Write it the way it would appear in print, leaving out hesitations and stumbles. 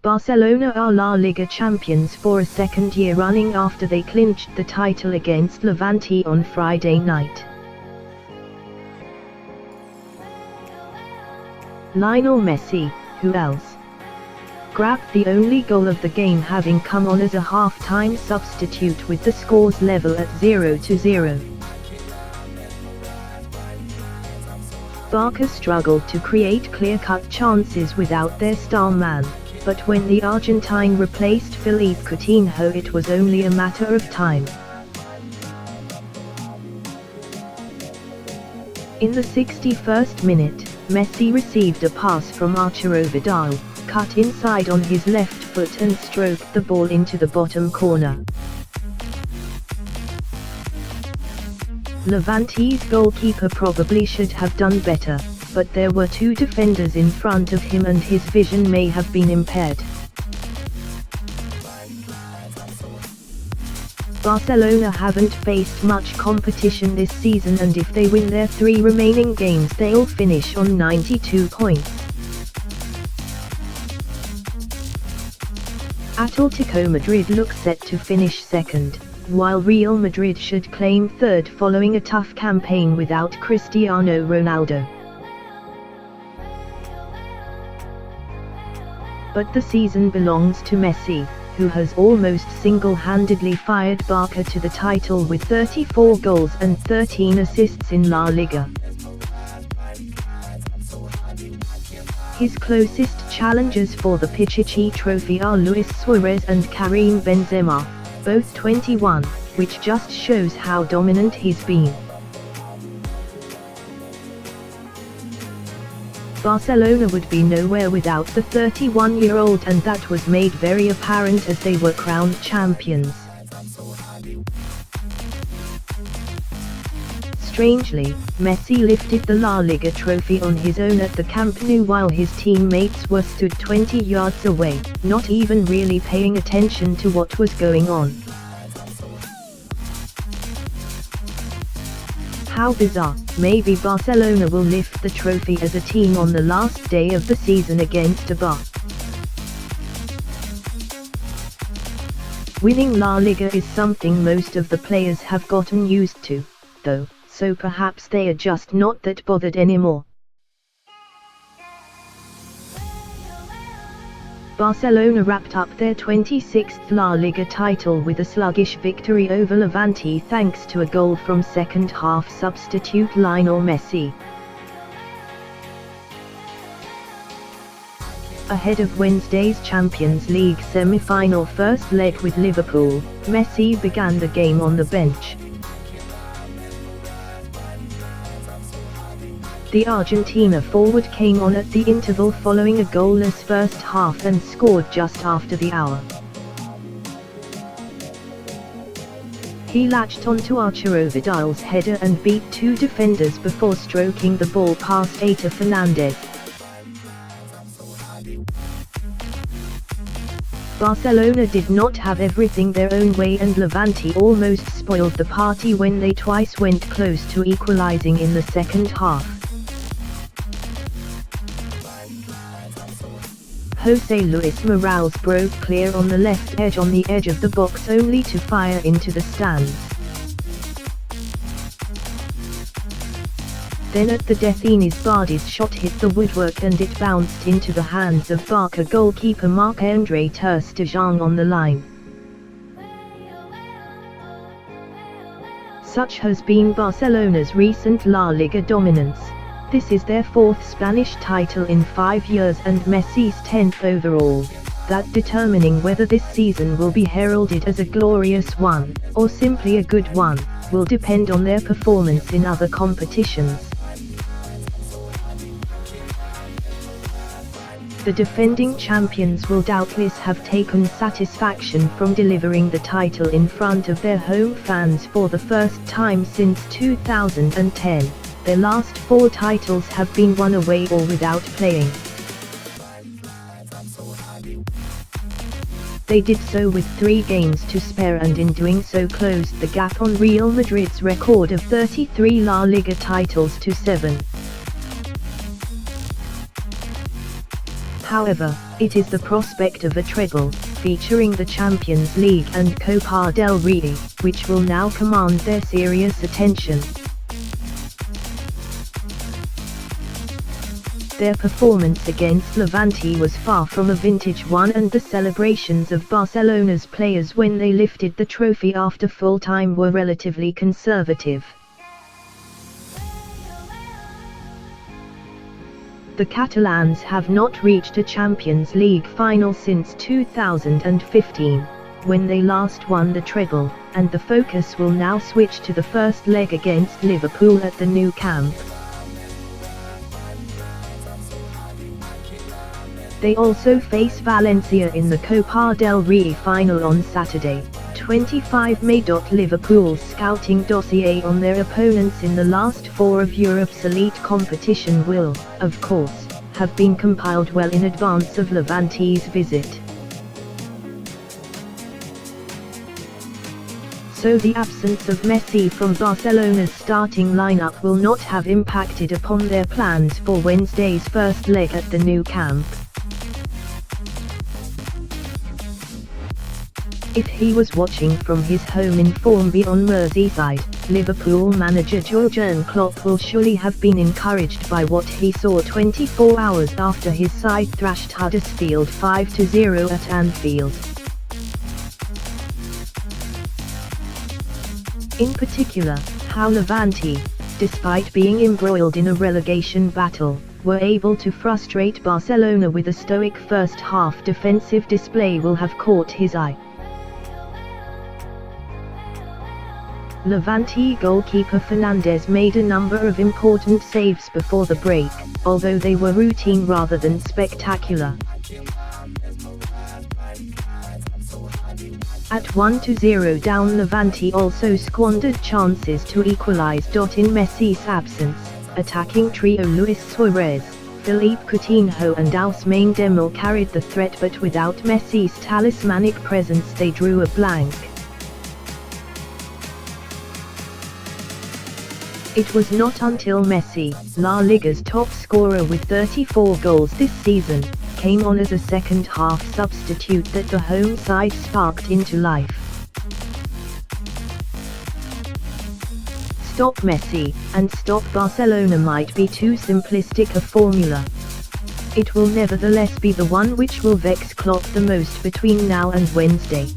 Barcelona are La Liga champions for a second year running after they clinched the title against Levante on Friday night. Lionel Messi, who else, grabbed the only goal of the game, having come on as a half-time substitute with the scores level at 0-0. Barca struggled to create clear-cut chances without their star man, but when the Argentine replaced Philippe Coutinho, it was only a matter of time. In the 61st minute, Messi received a pass from Arturo Vidal, cut inside on his left foot and stroked the ball into the bottom corner. Levante's goalkeeper probably should have done better, but there were two defenders in front of him and his vision may have been impaired. Barcelona haven't faced much competition this season, and if they win their 3 remaining games they'll finish on 92 points. Atletico Madrid looks set to finish second, while Real Madrid should claim third following a tough campaign without Cristiano Ronaldo. But the season belongs to Messi, who has almost single-handedly fired Barca to the title with 34 goals and 13 assists in La Liga. His closest challengers for the Pichichi trophy are Luis Suarez and Karim Benzema, both 21, which just shows how dominant he's been. Barcelona would be nowhere without the 31-year-old, and that was made very apparent as they were crowned champions. Strangely, Messi lifted the La Liga trophy on his own at the Camp Nou while his teammates were stood 20 yards away, not even really paying attention to what was going on. How bizarre. Maybe Barcelona will lift the trophy as a team on the last day of the season against a Barca. Winning La Liga is something most of the players have gotten used to, though, so perhaps they are just not that bothered anymore. Barcelona wrapped up their 26th La Liga title with a sluggish victory over Levante thanks to a goal from second-half substitute Lionel Messi. Ahead of Wednesday's Champions League semi-final first leg with Liverpool, Messi began the game on the bench. The Argentina forward came on at the interval following a goalless first half and scored just after the hour. He latched onto Arturo Vidal's header and beat 2 defenders before stroking the ball past Aita Fernandez. Barcelona did not have everything their own way, and Levante almost spoiled the party when they twice went close to equalizing in the second half. Jose Luis Morales broke clear on the left edge on the edge of the box only to fire into the stands. Then at the death Enes Bardi's shot hit the woodwork and it bounced into the hands of Barca goalkeeper Marc-André ter Stegen on the line. Such has been Barcelona's recent La Liga dominance. This is their 4th Spanish title in 5 years and Messi's 10th overall. That determining whether this season will be heralded as a glorious one, or simply a good one, will depend on their performance in other competitions. The defending champions will doubtless have taken satisfaction from delivering the title in front of their home fans for the first time since 2010. Their last 4 titles have been won away or without playing. They did so with 3 games to spare and in doing so closed the gap on Real Madrid's record of 33 La Liga titles to 7. However, It is the prospect of a treble, featuring the Champions League and Copa del Rey, which will now command their serious attention. Their performance against Levante was far from a vintage one, and the celebrations of Barcelona's players when they lifted the trophy after full time were relatively conservative. The Catalans have not reached a Champions League final since 2015, when they last won the treble, and the focus will now switch to the first leg against Liverpool at the Nou Camp. They also face Valencia in the Copa del Rey final on Saturday, 25 May. Liverpool's scouting dossier on their opponents in the last four of Europe's elite competition will, of course, have been compiled well in advance of Levante's visit. So the absence of Messi from Barcelona's starting lineup will not have impacted upon their plans for Wednesday's first leg at the Nou Camp. If he was watching from his home in Formby on Merseyside, Liverpool manager Jurgen Klopp will surely have been encouraged by what he saw 24 hours after his side thrashed Huddersfield 5-0 at Anfield. In particular, how Levante, despite being embroiled in a relegation battle, were able to frustrate Barcelona with a stoic first-half defensive display will have caught his eye. Levante goalkeeper Fernandes made a number of important saves before the break, although they were routine rather than spectacular. At 1-0 down, Levante also squandered chances to equalize. In Messi's absence, attacking trio Luis Suarez, Philippe Coutinho and Ousmane Dembele carried the threat, but without Messi's talismanic presence they drew a blank. It was not until Messi, La Liga's top scorer with 34 goals this season, came on as a second-half substitute that the home side sparked into life. Stop Messi, and stop Barcelona might be too simplistic a formula. It will nevertheless be the one which will vex Klopp the most between now and Wednesday.